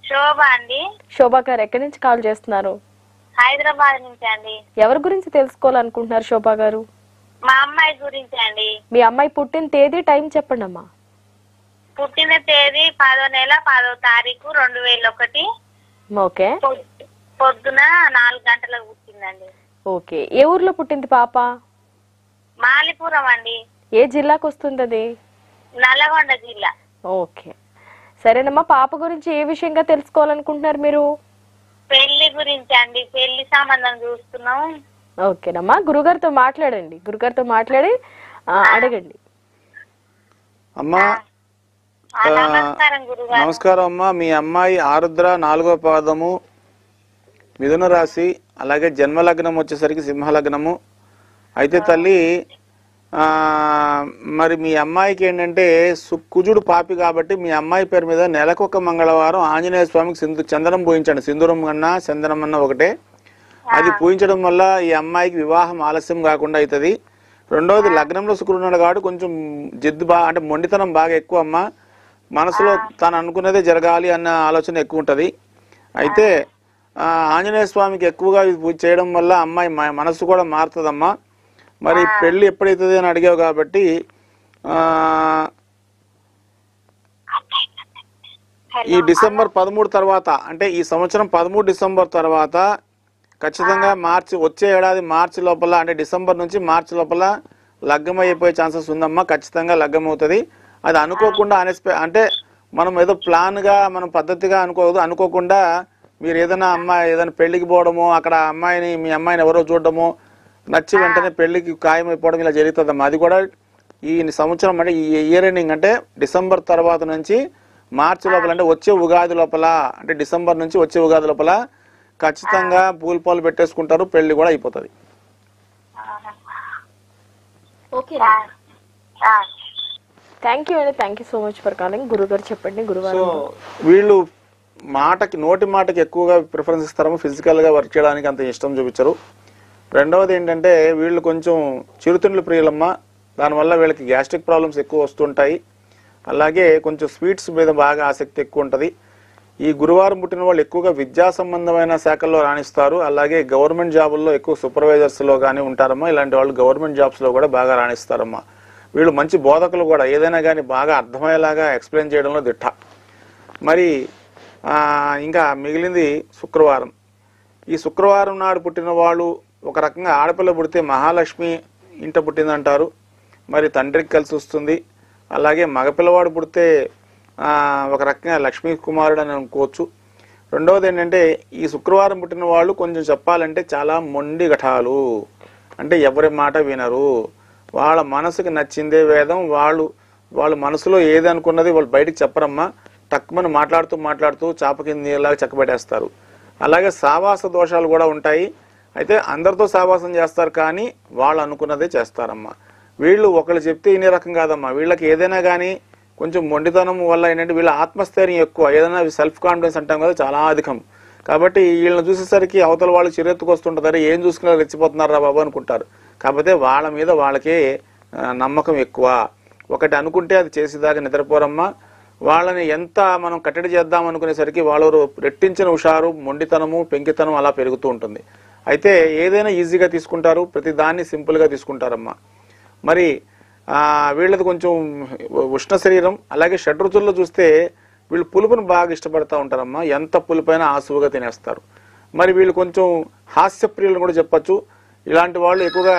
శోభ అండి. శోభ గారు ఎక్కడి నుంచి కాల్ చేస్తున్నారు? హైదరాబాద్ నుంచి అండి. ఎవరి గురించి తెలుసుకోవాలనుకుంటున్నారు శోభ గారు? మా అమ్మాయి గురించి అండి. మీ అమ్మాయి పుట్టిన తేదీ, టైం చెప్పండి అమ్మా. పుట్టిన తేదీ 10వ నెల 10వ తారీఖు 2001. ఓకే. పొద్దున 4 గంటలకు పుట్టిందండి. ఓకే. ఏ ఊర్లో పుట్టింది పాప? మాలిపురం అండి. ఏ జిల్లాకు వస్తుంది అది? నల్లగొండ జిల్లా. ఓకే, సరేనమ్మా. పాప గురించి ఏ విషయంగా తెలుసుకోవాలనుకుంటున్నారు మీరు? పెళ్లి గురించి అండి. పెళ్లి సంబంధం చూస్తున్నాం. ఓకేనమ్మా, గురుగారితో మాట్లాడండి. గురుగారితో మాట్లాడి అడగండి. అమ్మా నమస్కారం గురుగారు. నమస్కారం అమ్మా. మీ అమ్మాయి ఆరుద్ర 4వ పాదము, మిథున రాశి, అలాగే జన్మలగ్నం వచ్చేసరికి సింహలగ్నము. అయితే తల్లి, మరి మీ అమ్మాయికి ఏంటంటే కుజుడు పాపి కాబట్టి మీ అమ్మాయి పేరు మీద నెలకొక మంగళవారం ఆంజనేయ స్వామికి చందనం పూయించండి. సింధూరం అన్నా చందనం అన్నా ఒకటే. అది పూయించడం వల్ల ఈ అమ్మాయికి వివాహం ఆలస్యం కాకుండా అవుతుంది. రెండవది, లగ్నంలో శుక్రుడు ఉన్నాడు కాబట్టి కొంచెం జిద్దు అంటే మొండితనం బాగా ఎక్కువ అమ్మ. మనసులో తాను అనుకున్నదే జరగాలి అన్న ఆలోచన ఎక్కువ ఉంటుంది. అయితే ఆంజనేయ స్వామికి ఎక్కువగా పూజ చేయడం వల్ల అమ్మాయి మనసు కూడా మారుతుందమ్మా. మరి పెళ్లి ఎప్పుడైతుంది అని అడిగావు కాబట్టి ఈ డిసెంబర్ 13 తర్వాత, అంటే ఈ సంవత్సరం 13 డిసెంబర్ తర్వాత ఖచ్చితంగా వచ్చే ఏడాది మార్చి లోపల, అంటే డిసెంబర్ నుంచి మార్చి లోపల లగ్గం అయిపోయే ఛాన్సెస్ ఉందమ్మా. ఖచ్చితంగా లగ్గం అవుతుంది. అది అనుకోకుండా అంటే మనం ఏదో ప్లాన్గా మనం పద్ధతిగా అనుకోకుండా మీరు ఏదైనా ఏదైనా పెళ్లికి పోవడమో, అక్కడ మీ అమ్మాయిని ఎవరో చూడడమో, నచ్చి వెంటనే పెళ్లికి ఖాయమైపోవడం ఇలా జరుగుతుందమ్మా. అది కూడా ఈ సంవత్సరం, అంటే ఈ ఇయర్ ఎండింగ్, అంటే డిసెంబర్ తర్వాత నుంచి మార్చి లోపల, అంటే వచ్చే ఉగాది లోపల, అంటే డిసెంబర్ నుంచి వచ్చే ఉగాది లోపల ఖచ్చితంగా పూలు పెట్టేసుకుంటారు. పెళ్లి కూడా అయిపోతుంది. థ్యాంక్ యూ అండి. Thank you so much for calling. గురుగారు చెప్పండి. గురువారం వీళ్ళు నోటి మాటకి ఎక్కువగా ప్రిఫరెన్స్ ఇస్తారమ్మా. ఫిజికల్ గా వర్క్ చేయడానికి అంత ఇష్టం చూపించరు. రెండవది ఏంటంటే వీళ్ళు కొంచెం చిరుతిండ్లు ప్రియులమ్మా. దానివల్ల వీళ్ళకి గ్యాస్ట్రిక్ ప్రాబ్లమ్స్ ఎక్కువ వస్తుంటాయి. అలాగే కొంచెం స్వీట్స్ మీద బాగా ఆసక్తి ఎక్కువ ఉంటుంది. ఈ గురువారం పుట్టిన వాళ్ళు ఎక్కువగా విద్యా సంబంధమైన శాఖల్లో రాణిస్తారు. అలాగే గవర్నమెంట్ జాబుల్లో ఎక్కువ సూపర్వైజర్స్లో కానీ ఉంటారమ్మా. ఇలాంటి వాళ్ళు గవర్నమెంట్ జాబ్స్లో కూడా బాగా రాణిస్తారమ్మా. వీళ్ళు మంచి బోధకులు కూడా. ఏదైనా కానీ బాగా అర్థమయ్యేలాగా ఎక్స్ప్లెయిన్ చేయడంలో దిట్ట. మరి ఇంకా మిగిలింది శుక్రవారం. ఈ శుక్రవారం నాడు పుట్టిన వాళ్ళు ఒక రకంగా ఆడపిల్ల పుడితే మహాలక్ష్మి ఇంట పుట్టిందంటారు. మరి తండ్రికి కలిసి వస్తుంది. అలాగే మగపిల్లవాడు పుడితే ఒక రకంగా లక్ష్మీ కుమారుడు అని అనుకోవచ్చు. రెండవది ఏంటంటే ఈ శుక్రవారం పుట్టిన వాళ్ళు కొంచెం చెప్పాలంటే చాలా మొండి ఘటాలు. అంటే ఎవరి మాట వినరు. వాళ్ళ మనసుకి నచ్చిందే వేదం. వాళ్ళు మనసులో ఏది అనుకున్నది వాళ్ళు బయటకు చెప్పరమ్మా. తక్కువని మాట్లాడుతూ చాప కింద నీళ్ళలాగా చెక్కబెట్టేస్తారు. అలాగే సావాస దోషాలు కూడా ఉంటాయి. అయితే అందరితో సావాసం చేస్తారు, కానీ వాళ్ళు అనుకున్నదే చేస్తారమ్మా. వీళ్ళు ఒకళ్ళు చెప్తే ఇనే రకం కాదమ్మా. వీళ్ళకి ఏదైనా కానీ కొంచెం మొండితనం వల్ల ఏంటంటే వీళ్ళ ఆత్మస్థైర్యం ఎక్కువ. ఏదైనా సెల్ఫ్ కాన్ఫిడెన్స్ అంటాం కదా, చాలా అధికం. కాబట్టి వీళ్ళని చూసేసరికి అవతల వాళ్ళు చిరెత్తుకొస్తుంటారు. ఏం చూసుకున్నా రెచ్చిపోతున్నారా బాబు అనుకుంటారు. కాకపోతే వాళ్ళ మీద వాళ్ళకే నమ్మకం ఎక్కువ. ఒకటి అనుకుంటే అది చేసేదాకా నిద్రపోరమ్మా. వాళ్ళని ఎంత మనం కట్టడి చేద్దాం అనుకునేసరికి వాళ్ళు రెట్టించిన హుషారు, మొండితనము, పెంకితనం అలా పెరుగుతూ ఉంటుంది. అయితే ఏదైనా ఈజీగా తీసుకుంటారు. ప్రతి దాన్ని సింపుల్గా తీసుకుంటారమ్మా. మరి వీళ్ళది కొంచెం ఉష్ణ శరీరం. అలాగే షడ్రుచుల్లో చూస్తే వీళ్ళు పులుపును బాగా ఇష్టపడతా ఉంటారమ్మా. ఎంత పులుపైనా ఆసువుగా తినేస్తారు. మరి వీళ్ళు కొంచెం హాస్యప్రియులను కూడా చెప్పచ్చు. ఇలాంటి వాళ్ళు ఎక్కువగా